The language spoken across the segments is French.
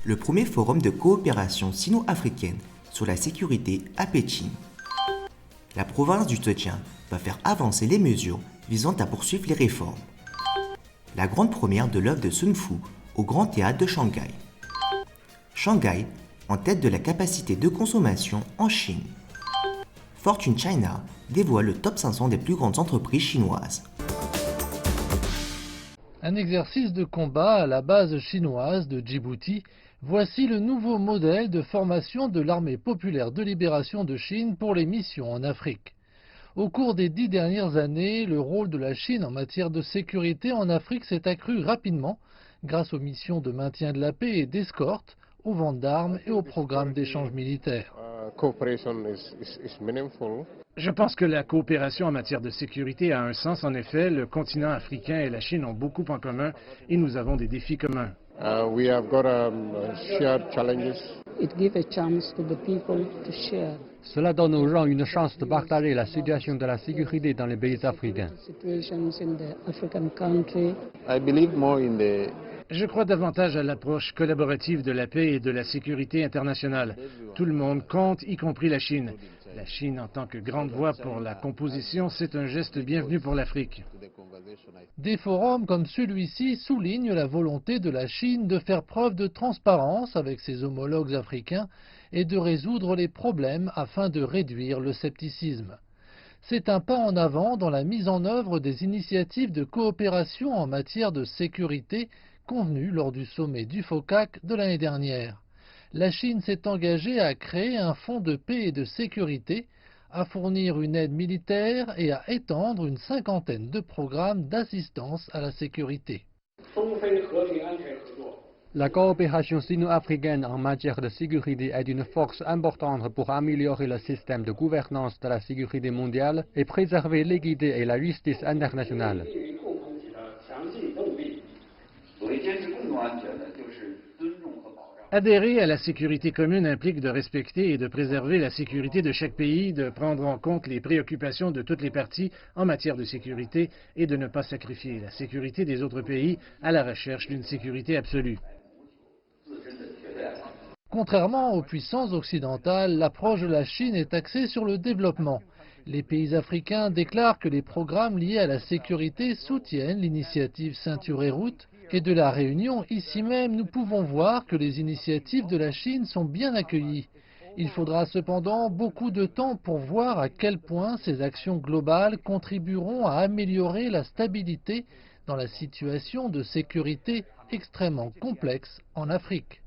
le premier forum de coopération sino-africaine sur la sécurité à Pékin. La province du Zhejiang va faire avancer les mesures visant à poursuivre les réformes. La grande première de l'œuvre de Sun Fu au Grand Théâtre de Shanghai. Shanghai en tête de la capacité de consommation en Chine. Fortune China dévoile le top 500 des plus grandes entreprises chinoises. Un exercice de combat à la base chinoise de Djibouti, voici le nouveau modèle de formation de l'armée populaire de libération de Chine pour les missions en Afrique. Au cours des 10 dernières années, le rôle de la Chine en matière de sécurité en Afrique s'est accru rapidement grâce aux missions de maintien de la paix et d'escorte, aux ventes d'armes et aux programmes d'échange militaire. Je pense que la coopération en matière de sécurité a un sens. En effet, le continent africain et la Chine ont beaucoup en commun et nous avons des défis communs. Cela donne aux gens une chance de partager la situation de la sécurité dans les pays africains. Je crois davantage à l'approche collaborative de la paix et de la sécurité internationale. Tout le monde compte, y compris la Chine. La Chine, en tant que grande voix pour la composition, c'est un geste bienvenu pour l'Afrique. Des forums comme celui-ci soulignent la volonté de la Chine de faire preuve de transparence avec ses homologues africains et de résoudre les problèmes afin de réduire le scepticisme. C'est un pas en avant dans la mise en œuvre des initiatives de coopération en matière de sécurité convenues lors du sommet du FOCAC de l'année dernière. La Chine s'est engagée à créer un fonds de paix et de sécurité, à fournir une aide militaire et à étendre une cinquantaine de programmes d'assistance à la sécurité. La coopération sino-africaine en matière de sécurité est une force importante pour améliorer le système de gouvernance de la sécurité mondiale et préserver l'équité et la justice internationale. Adhérer à la sécurité commune implique de respecter et de préserver la sécurité de chaque pays, de prendre en compte les préoccupations de toutes les parties en matière de sécurité et de ne pas sacrifier la sécurité des autres pays à la recherche d'une sécurité absolue. Contrairement aux puissances occidentales, l'approche de la Chine est axée sur le développement. Les pays africains déclarent que les programmes liés à la sécurité soutiennent l'initiative Ceinture et Route, et de la Réunion, ici même, nous pouvons voir que les initiatives de la Chine sont bien accueillies. Il faudra cependant beaucoup de temps pour voir à quel point ces actions globales contribueront à améliorer la stabilité dans la situation de sécurité extrêmement complexe en Afrique.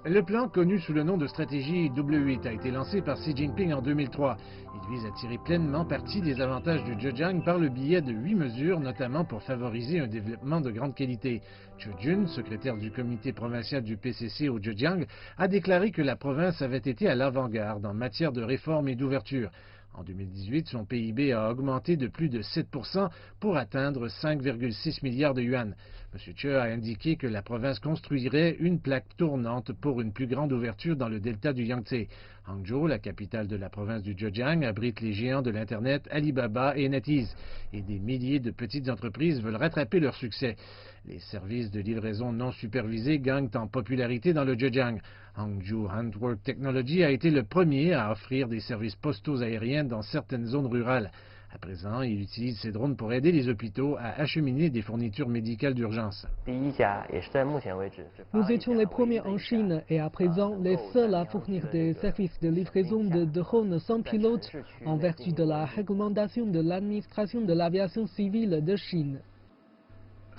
Le plan, connu sous le nom de stratégie W8, a été lancé par Xi Jinping en 2003. Il vise à tirer pleinement parti des avantages du Zhejiang par le biais de 8 mesures, notamment pour favoriser un développement de grande qualité. Zhou Jun, secrétaire du comité provincial du PCC au Zhejiang, a déclaré que la province avait été à l'avant-garde en matière de réforme et d'ouverture. En 2018, son PIB a augmenté de plus de 7% pour atteindre 5,6 milliards de yuan. M. Che a indiqué que la province construirait une plaque tournante pour une plus grande ouverture dans le delta du Yangtze. Hangzhou, la capitale de la province du Zhejiang, abrite les géants de l'Internet Alibaba et NetEase. Et des milliers de petites entreprises veulent rattraper leur succès. Les services de livraison non supervisés gagnent en popularité dans le Zhejiang. Hangzhou Handwork Technology a été le premier à offrir des services postaux aériens dans certaines zones rurales. À présent, il utilise ses drones pour aider les hôpitaux à acheminer des fournitures médicales d'urgence. Nous étions les premiers en Chine et à présent les seuls à fournir des services de livraison de drones sans pilote en vertu de la réglementation de l'administration de l'aviation civile de Chine.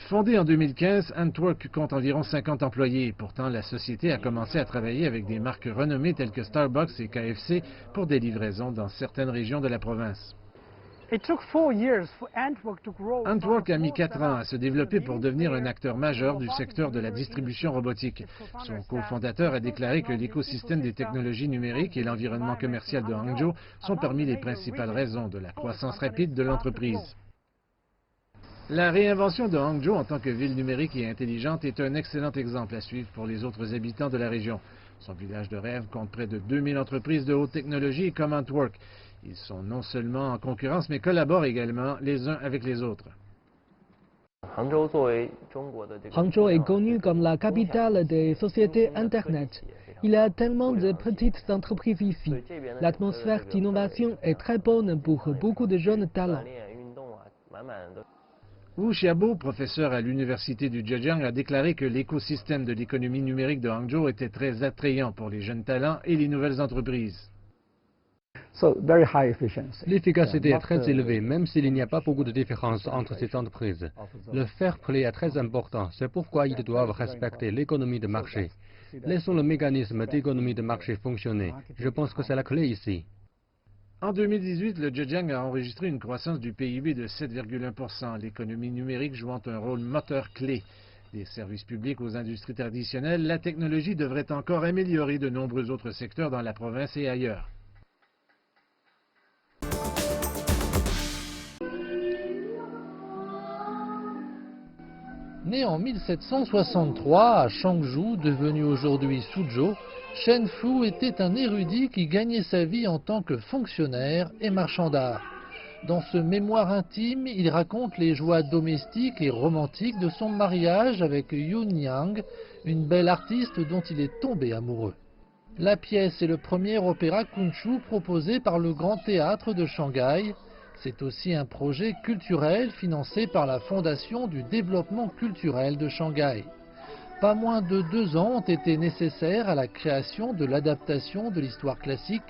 Fondée en 2015, Antwork compte environ 50 employés. Pourtant, la société a commencé à travailler avec des marques renommées telles que Starbucks et KFC pour des livraisons dans certaines régions de la province. Antwork a mis 4 ans à se développer pour devenir un acteur majeur du secteur de la distribution robotique. Son cofondateur a déclaré que l'écosystème des technologies numériques et l'environnement commercial de Hangzhou sont parmi les principales raisons de la croissance rapide de l'entreprise. La réinvention de Hangzhou en tant que ville numérique et intelligente est un excellent exemple à suivre pour les autres habitants de la région. Son village de rêve compte près de 2000 entreprises de haute technologie comme Antwork. Ils sont non seulement en concurrence, mais collaborent également les uns avec les autres. Hangzhou est connue comme la capitale des sociétés Internet. Il y a tellement de petites entreprises ici. L'atmosphère d'innovation est très bonne pour beaucoup de jeunes talents. Wu Xiaobo, professeur à l'université du Zhejiang, a déclaré que l'écosystème de l'économie numérique de Hangzhou était très attrayant pour les jeunes talents et les nouvelles entreprises. L'efficacité est très élevée, même s'il n'y a pas beaucoup de différence entre ces entreprises. Le fair play est très important, c'est pourquoi ils doivent respecter l'économie de marché. Laissons le mécanisme d'économie de marché fonctionner. Je pense que c'est la clé ici. En 2018, le Zhejiang a enregistré une croissance du PIB de 7,1%, l'économie numérique jouant un rôle moteur clé. Des services publics aux industries traditionnelles, la technologie devrait encore améliorer de nombreux autres secteurs dans la province et ailleurs. Né en 1763 à Changzhou, devenu aujourd'hui Suzhou, Shen Fu était un érudit qui gagnait sa vie en tant que fonctionnaire et marchand d'art. Dans ce mémoire intime, il raconte les joies domestiques et romantiques de son mariage avec Yun Yang, une belle artiste dont il est tombé amoureux. La pièce est le premier opéra Kunchu proposé par le Grand Théâtre de Shanghai. C'est aussi un projet culturel financé par la Fondation du développement culturel de Shanghai. Pas moins de 2 ans ont été nécessaires à la création de l'adaptation de l'histoire classique.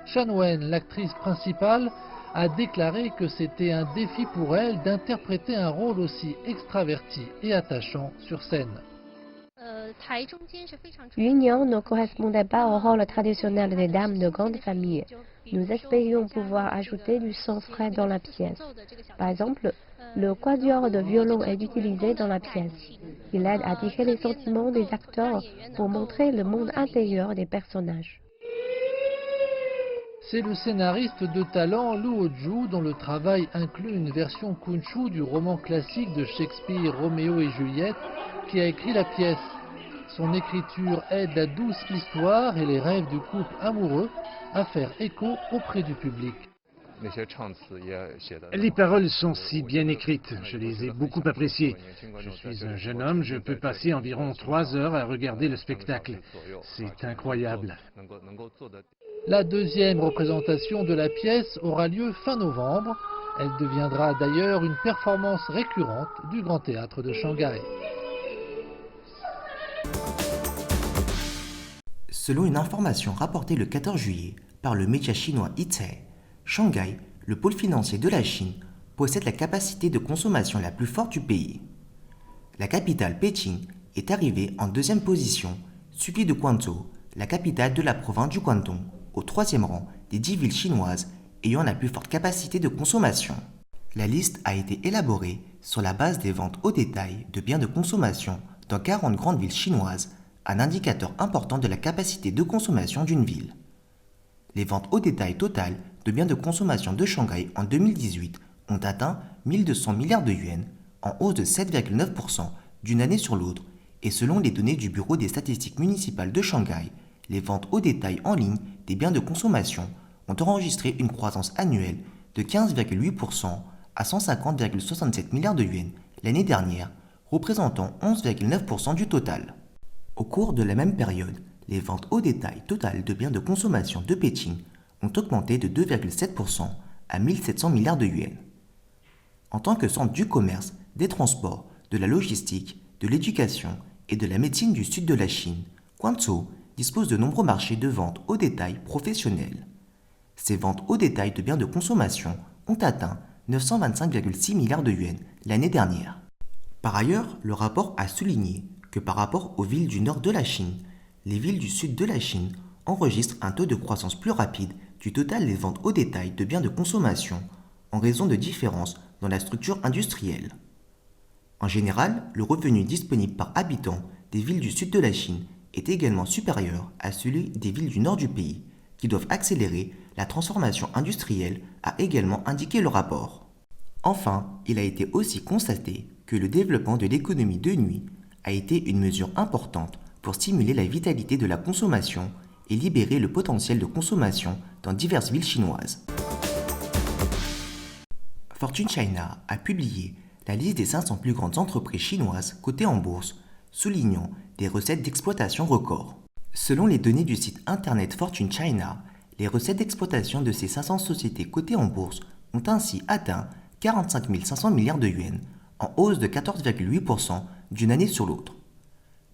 Shan Wen, l'actrice principale, a déclaré que c'était un défi pour elle d'interpréter un rôle aussi extraverti et attachant sur scène. Yun Yang ne correspondait pas au rôle traditionnel des dames de grande famille. Nous espérions pouvoir ajouter du sang frais dans la pièce. Par exemple, le quatuor de violon est utilisé dans la pièce. Il aide à tirer les sentiments des acteurs pour montrer le monde intérieur des personnages. C'est le scénariste de talent Lu Oju, dont le travail inclut une version Kunchu du roman classique de Shakespeare Roméo et Juliette, qui a écrit la pièce. Son écriture aide la douce histoire et les rêves du couple amoureux à faire écho auprès du public. Les paroles sont si bien écrites, je les ai beaucoup appréciées. Je suis un jeune homme, je peux passer environ 3 heures à regarder le spectacle. C'est incroyable. La deuxième représentation de la pièce aura lieu fin novembre. Elle deviendra d'ailleurs une performance récurrente du Grand Théâtre de Shanghai. Selon une information rapportée le 14 juillet par le média chinois Yicai, Shanghai, le pôle financier de la Chine, possède la capacité de consommation la plus forte du pays. La capitale Pékin est arrivée en 2e position, suivie de Guangzhou, la capitale de la province du Guangdong, au 3e rang des 10 villes chinoises ayant la plus forte capacité de consommation. La liste a été élaborée sur la base des ventes au détail de biens de consommation dans 40 grandes villes chinoises, un indicateur important de la capacité de consommation d'une ville. Les ventes au détail totales de biens de consommation de Shanghai en 2018 ont atteint 1200 milliards de yuans, en hausse de 7,9% d'une année sur l'autre, et selon les données du Bureau des statistiques municipales de Shanghai, les ventes au détail en ligne des biens de consommation ont enregistré une croissance annuelle de 15,8% à 150,67 milliards de yuans l'année dernière, représentant 11,9% du total. Au cours de la même période, les ventes au détail totales de biens de consommation de Pékin ont augmenté de 2,7% à 1700 milliards de yuans. En tant que centre du commerce, des transports, de la logistique, de l'éducation et de la médecine du sud de la Chine, Guangzhou dispose de nombreux marchés de vente au détail professionnels. Ces ventes au détail de biens de consommation ont atteint 925,6 milliards de yuans l'année dernière. Par ailleurs, le rapport a souligné que par rapport aux villes du nord de la Chine, les villes du sud de la Chine enregistrent un taux de croissance plus rapide du total des ventes au détail de biens de consommation en raison de différences dans la structure industrielle. En général, le revenu disponible par habitant des villes du sud de la Chine est également supérieur à celui des villes du nord du pays, qui doivent accélérer la transformation industrielle, a également indiqué le rapport. Enfin, il a été aussi constaté que le développement de l'économie de nuit a été une mesure importante pour stimuler la vitalité de la consommation et libérer le potentiel de consommation dans diverses villes chinoises. Fortune China a publié la liste des 500 plus grandes entreprises chinoises cotées en bourse, soulignant des recettes d'exploitation records. Selon les données du site internet Fortune China, les recettes d'exploitation de ces 500 sociétés cotées en bourse ont ainsi atteint 45 500 milliards de yuans, en hausse de 14,8% d'une année sur l'autre.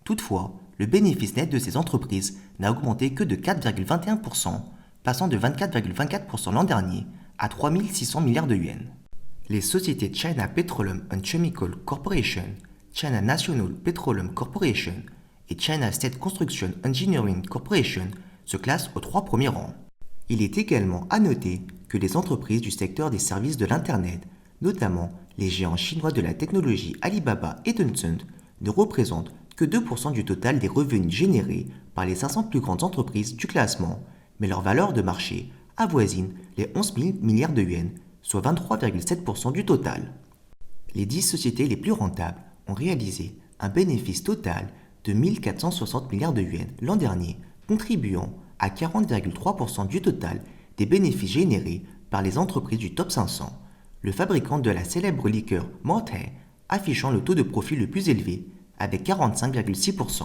Toutefois, le bénéfice net de ces entreprises n'a augmenté que de 4,21%, passant de 24,24% l'an dernier à 3 600 milliards de yuans. Les sociétés China Petroleum and Chemical Corporation, China National Petroleum Corporation et China State Construction Engineering Corporation se classent aux 3 premiers rangs. Il est également à noter que les entreprises du secteur des services de l'Internet, notamment les géants chinois de la technologie Alibaba et Tencent, ne représentent que 2% du total des revenus générés par les 500 plus grandes entreprises du classement, mais leur valeur de marché avoisine les 11 000 milliards de yuans, soit 23,7% du total. Les 10 sociétés les plus rentables ont réalisé un bénéfice total de 1 460 milliards de yuans l'an dernier, contribuant à 40,3% du total des bénéfices générés par les entreprises du top 500, le fabricant de la célèbre liqueur Moët affichant le taux de profit le plus élevé avec 45,6%.